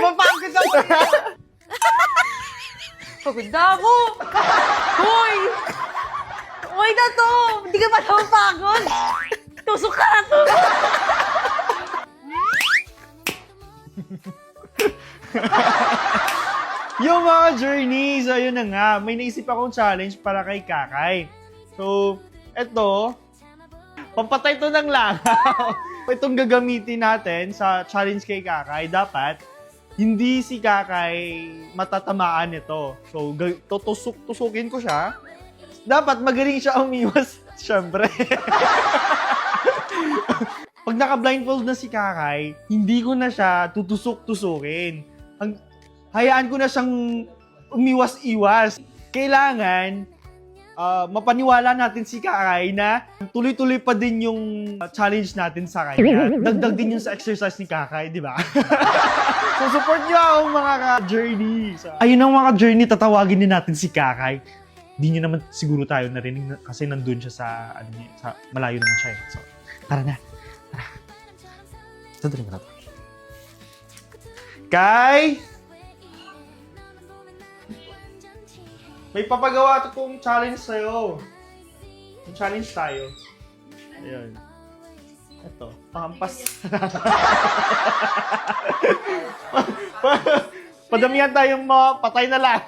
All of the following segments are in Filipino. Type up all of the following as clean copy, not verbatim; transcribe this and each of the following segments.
Mapagod ako. Pagod na ako. Hoy! Hoy na to! Hindi ka pa napapagod. Tusok ka na to. Yung mga journeys, ayun na nga, may naisip akong challenge para kay Kakay. So, eto, pampatay to ng langaw. Itong gagamitin natin sa challenge kay Kakay, dapat hindi si Kakay matatamaan nito. So, tusukin ko siya. Dapat magaling siya umiwas, syempre. Pag naka-blindfold na si Kakay, hindi ko na siya tutusok-tusukin. Hayaan ko na siyang umiwas-iwas. Kailangan mapaniwala natin si Kakay na tuloy-tuloy pa din yung challenge natin sa kanya. Dagdag din yung sa exercise ni Kakay, di ba? So, support nyo ako mga ka-journey. So, ayun ang mga journey, tatawagin din natin si Kakay. Di nyo naman siguro tayo narinig kasi nandun siya sa malayo naman siya. So, tara na. Tara. Sandali mo na to. Kay! May papagawa ito kong challenge sa'yo. May challenge tayo. Ayun. Ito, pahampas. Padamihan tayong mga patay na lang.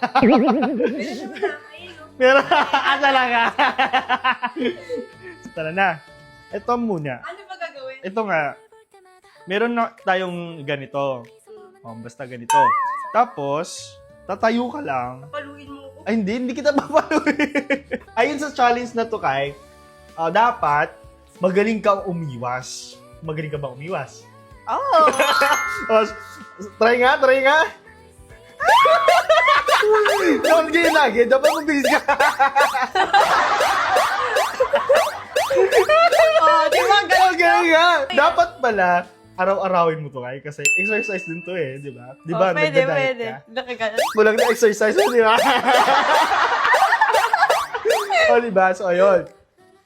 Pero, talaga. Tara na. Ito muna. Ano ba gagawin? Ito nga. Meron na tayong ganito. Basta ganito. Tapos, tatayo ka lang. Paluin mo ko. Ay, hindi kita papaluin. Ayun sa challenge na to, Kay, dapat magaling kang umiwas. Magaling ka ba umiwas? Oh! Try nga. Dapat ganyan lagi. Dapat mabilis ka. Di ba ganun ka? Galing nga. Dapat pala, araw-arawin mo to, Kay, kasi exercise din to eh, di ba? Di ba? Pwede. Nagda-diet ka? Nakaganon. Walang na exercise mo, di ba? O, di ba? So, ayun.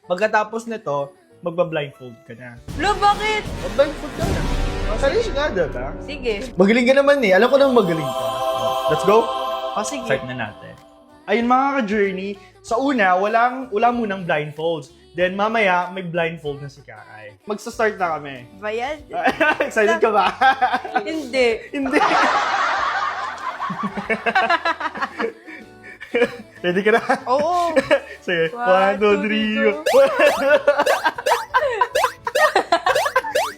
Pagkatapos nito, magba-blindfold ka na. Lo, bakit? Mag-blindfold ka na. Challenge nga, diba? Sige. Magaling ka naman eh. Alam ko nang magaling ka. Let's go. Sige. Start na natin. Ayun mga ka-journey, sa una, wala munang blindfolds. Then mamaya, may blindfold na si Kakay. Magsa-start na kami. Ba yan? Excited ka ba? Hindi. Hindi. Ready ka na? Oo. Sige. 1, 1, 2, 3.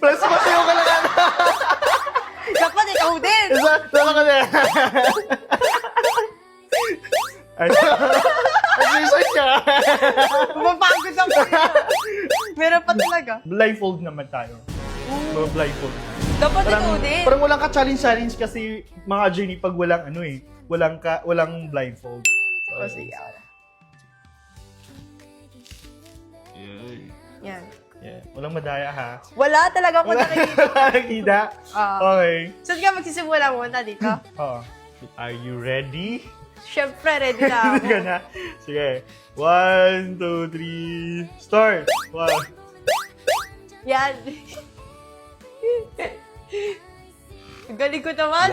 Plus, matayo ka lang. Dapat ikaw din. Isa, tama ka na. Ay, exercise ka. Mapagod ako. Meron pa talaga. Blindfold naman tayo. Blindfold. Dapat ikaw din. Parang walang ka-challenge kasi mga journey pag walang walang blindfold. So, Sige. Yan. Yeah. Walang madaya ha. Wala talaga ako nakikita. Nakikita? Okay. Saan ka magsisimula muna dito? Oh. Are you ready? Siyempre, ready na Ready ka ako. na? Sige. 1, 2, 3, start! 1. Yan. Galing ko naman.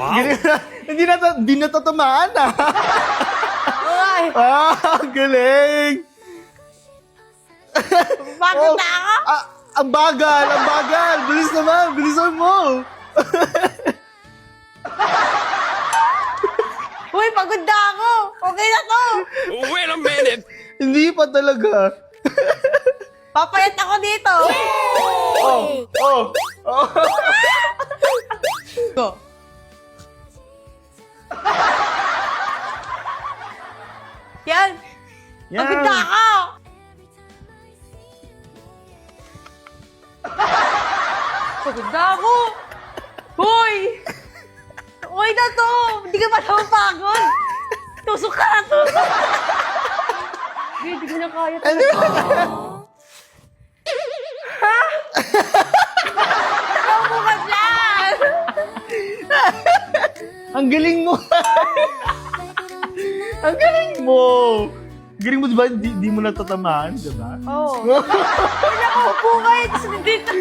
Hindi na tatamaan ah. Ay, Galing! pagod na ako. Ang bagal! Bilisan mo! Uy, pagod na ako. Okay na to. Wait a minute! Hindi pa talaga. Papayat ako dito. Oh! Go. Yan. Pagod na ako. Pagod na ako. Hoy! Hoy na to! Hindi ka pa napapagod. Tusok ka na, tusok. Hindi ko na kaya talaga. Ha? Ako ka dyan! Ang galing mo! Ang galing mo! Galing mo, di ba? Di mo natatamaan, di ba? Oo. Ay, nakaupo ka eh. Tapos dito.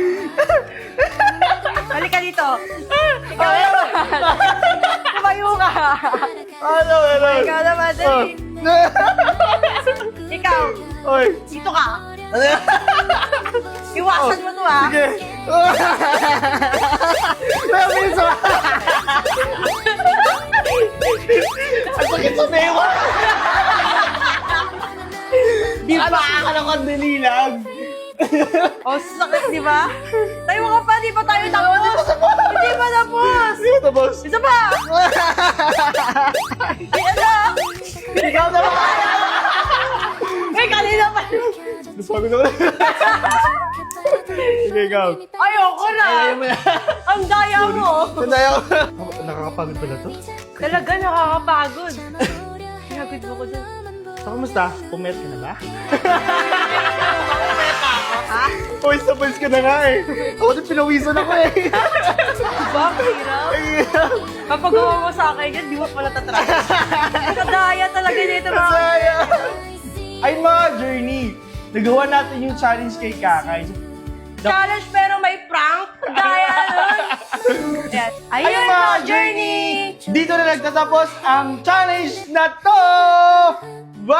Halika dito. Ikaw Ano? Ikaw naman, dali. Ikaw, Oy. dito ka. Iwasan mo to, ha? Sige. Namiss mo. Ang sakit sa mewa. Di ba? Akala ko dali lang. Oh, sakit, di ba? Tayo ka pa, di pa tayo tapos. Hindi pa tapos. Hindi ko tapos. Isa pa. Ay, ano? Ikaw na ba? Ay, kanina pa. Nasabi ko na. Sige, ikaw. Ayoko na. Ayaw mo na. Ang daya mo. Sandayo. Nakakapagod pala to. Talaga nakakapagod. Hinagod mo ko dyan. So, kamusta? Pumayat ka na ba? Ha? Boys na boys ka na nga eh. Ako din pinawisan ako eh. Diba? Hirap. Kapag gawa mo sa akin yan, di mo pala tatry. Kadaya talaga nito mga. Masaya. Ay mga journey. Nagawa natin yung challenge kay Kakay. Challenge pero may prank. Kadaya nun. Ayan. Ayun mga journey. Dito na nagtatapos ang challenge na to! Bye!